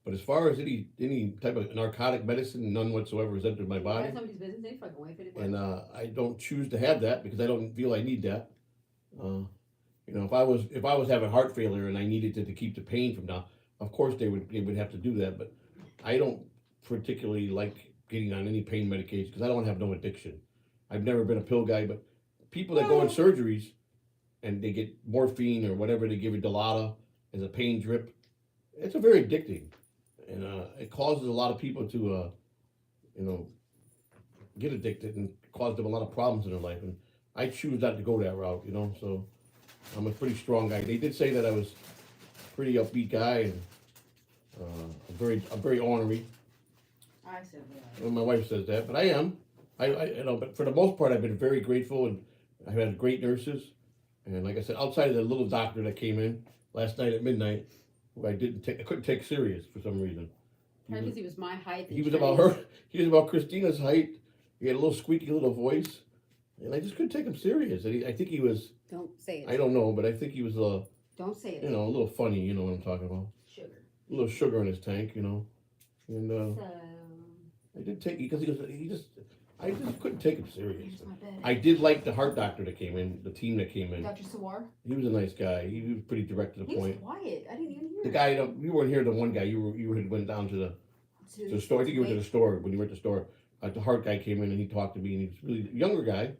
Speaker 1: But as far as any type of narcotic medicine, none whatsoever has entered my body.
Speaker 2: That's nobody's business. They fucking wait for it.
Speaker 1: And I don't choose to have that because I don't feel I need that. You know, if I was having heart failure and I needed to keep the pain from now, of course they would have to do that. But I don't particularly like getting on any pain medication because I don't have no addiction. I've never been a pill guy, but people that go in surgeries and they get morphine or whatever, they give you Dilaudid as a pain drip. It's a very addicting. And it causes a lot of people to, you know, get addicted and cause them a lot of problems in their life. And I choose not to go that route, you know. So I'm a pretty strong guy. They did say that I was a pretty upbeat guy, and I'm very ornery.
Speaker 2: I said that.
Speaker 1: Well, my wife says that, but I am. You know, but for the most part, I've been very grateful, and I've had great nurses. And like I said, outside of the little doctor that came in last night at midnight, who I couldn't take serious for some reason.
Speaker 2: Probably because he was my height.
Speaker 1: He was about her. He was about Christina's height. He had a little squeaky little voice, and I just couldn't take him serious. And I think he was.
Speaker 2: Don't say it.
Speaker 1: I don't know, but I think he was
Speaker 2: Don't say it.
Speaker 1: you know, a little funny. You know what I'm talking about?
Speaker 2: Sugar.
Speaker 1: A little sugar in his tank, you know. And
Speaker 2: So.
Speaker 1: I did take because I just couldn't take him serious.
Speaker 2: Here's my bed.
Speaker 1: I did like the heart doctor that came in, the team that came in.
Speaker 2: Dr. Sawar.
Speaker 1: He was a nice guy. He was pretty direct to the
Speaker 2: He was
Speaker 1: point.
Speaker 2: quiet. I didn't even hear.
Speaker 1: The guy, you weren't here. The one guy, you went down to the store. I think you went to the store when you went to the store. The heart guy came in and he talked to me, and he was really a younger guy.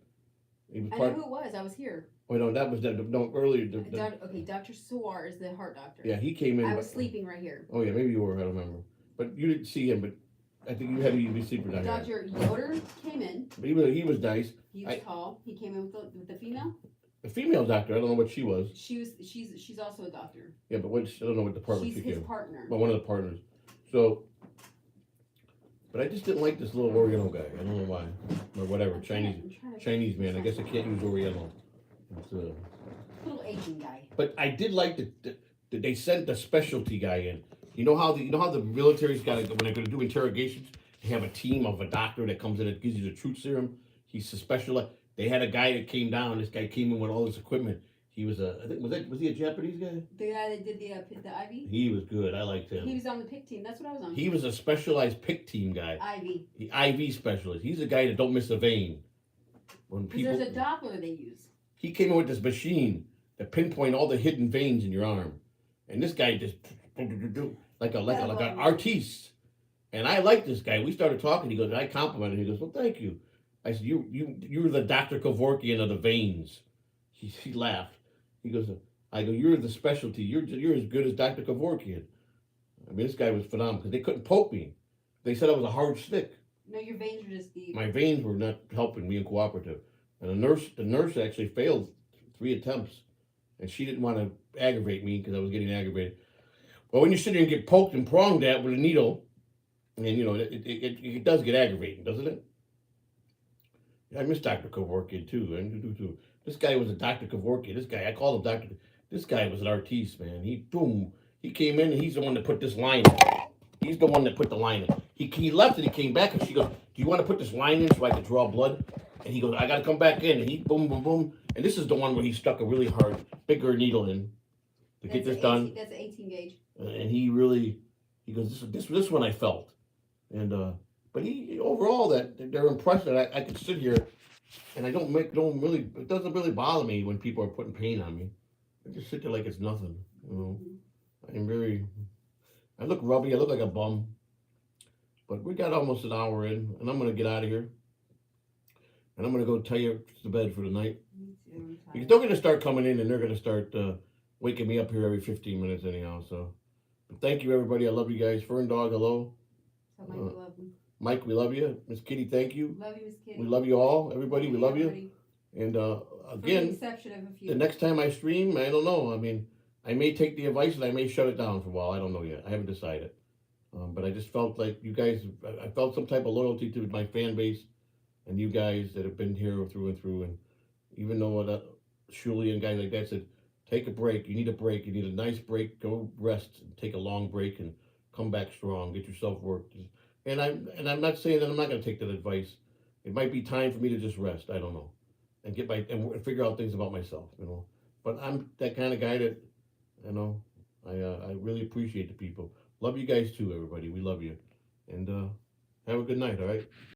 Speaker 1: He was
Speaker 2: I know who it was. I was here.
Speaker 1: Oh no, that was earlier.
Speaker 2: Okay, Dr. Sawar is the heart doctor.
Speaker 1: Yeah, he came in.
Speaker 2: I was sleeping right here.
Speaker 1: Oh yeah, maybe you were. I don't remember. But you didn't see him. But I think you had to be sleeping down here.
Speaker 2: Dr. Yoder came in.
Speaker 1: But he was nice.
Speaker 2: He was tall. He came in with the female.
Speaker 1: A female doctor. I don't know what she was.
Speaker 2: She's also a doctor.
Speaker 1: Yeah, but I don't know what department
Speaker 2: She's
Speaker 1: she
Speaker 2: his
Speaker 1: came.
Speaker 2: partner.
Speaker 1: But one of the partners. So, But I just didn't like this little Oriental guy. I don't know why. Or whatever, Chinese man. I guess I can't use Oriental. It's,
Speaker 2: Little Asian guy.
Speaker 1: but I did like that they sent the specialty guy in. You know how the military's got when they're going to do interrogations, they have a team of a doctor that comes in that gives you the truth serum. He's a special. They had a guy that came down. This guy came in with all this equipment. He was I think was he a Japanese guy?
Speaker 2: The guy that did the IV.
Speaker 1: He was good. I liked him.
Speaker 2: He was on the pick team. That's what I was on.
Speaker 1: He was a specialized pick team guy.
Speaker 2: IV.
Speaker 1: The IV specialist. He's a guy that don't miss a vein. When
Speaker 2: Because there's a Doppler they use.
Speaker 1: he came in with this machine that pinpoint all the hidden veins in your arm, and this guy just like an artiste. And I like this guy. We started talking. He goes, I complimented him. He goes, well, thank you. I said, you're the Dr. Kevorkian of the veins. He laughed. He goes, I go, you're the specialty. You're as good as Dr. Kevorkian. I mean, this guy was phenomenal because they couldn't poke me. They said I was a hard stick.
Speaker 2: No, your veins were just deep.
Speaker 1: My veins were not helping me in cooperative. And the nurse actually failed 3 attempts. And she didn't want to aggravate me because I was getting aggravated. Well, when you sit there and get poked and pronged at with a needle, and you know, it does get aggravating, doesn't it? I miss Dr. Kevorkian too. This guy was a Dr. Kevorkian. This guy, I call him Dr. This guy was an artiste, man. He came in and he's the one that put this line in. He's the one that put the line in. He left and he came back and she goes, do you want to put this line in so I can draw blood? And he goes, I got to come back in. And he boom, boom, boom. And this is the one where he stuck a really hard, bigger needle in to get this done.
Speaker 2: That's an 18 gauge.
Speaker 1: And he goes, this one I felt. And, but he, overall, that they're impressed that I could sit here and it doesn't really bother me when people are putting pain on me. I just sit there like it's nothing, you know. I look rubby, I look like a bum. But we got almost an hour in, and I'm going to get out of here. And I'm going to go tell you to bed for the night. Because they're going to start coming in, and they're going to start waking me up here every 15 minutes anyhow. So, but thank you, everybody. I love you guys. Fern Dog, hello.
Speaker 2: Tell Mike we love him.
Speaker 1: Mike, we love you. Miss Kitty, thank you.
Speaker 2: Love you, Miss Kitty.
Speaker 1: We love you all. Everybody, we love you. And again,
Speaker 2: the exception of a few.
Speaker 1: the next time I stream, I don't know. I mean, I may take the advice and I may shut it down for a while. I don't know yet. I haven't decided. But I just felt like you guys, I felt some type of loyalty to my fan base and you guys that have been here through and through. And even though Shuli and guys like that said, take a break. You need a break. You need a nice break. Go rest. Take a long break and come back strong. Get yourself worked. And I'm not saying that I'm not going to take that advice. It might be time for me to just rest. I don't know, and and figure out things about myself. You know, but I'm that kind of guy that, you know, I really appreciate the people. Love you guys too, everybody. We love you, and have a good night. All right.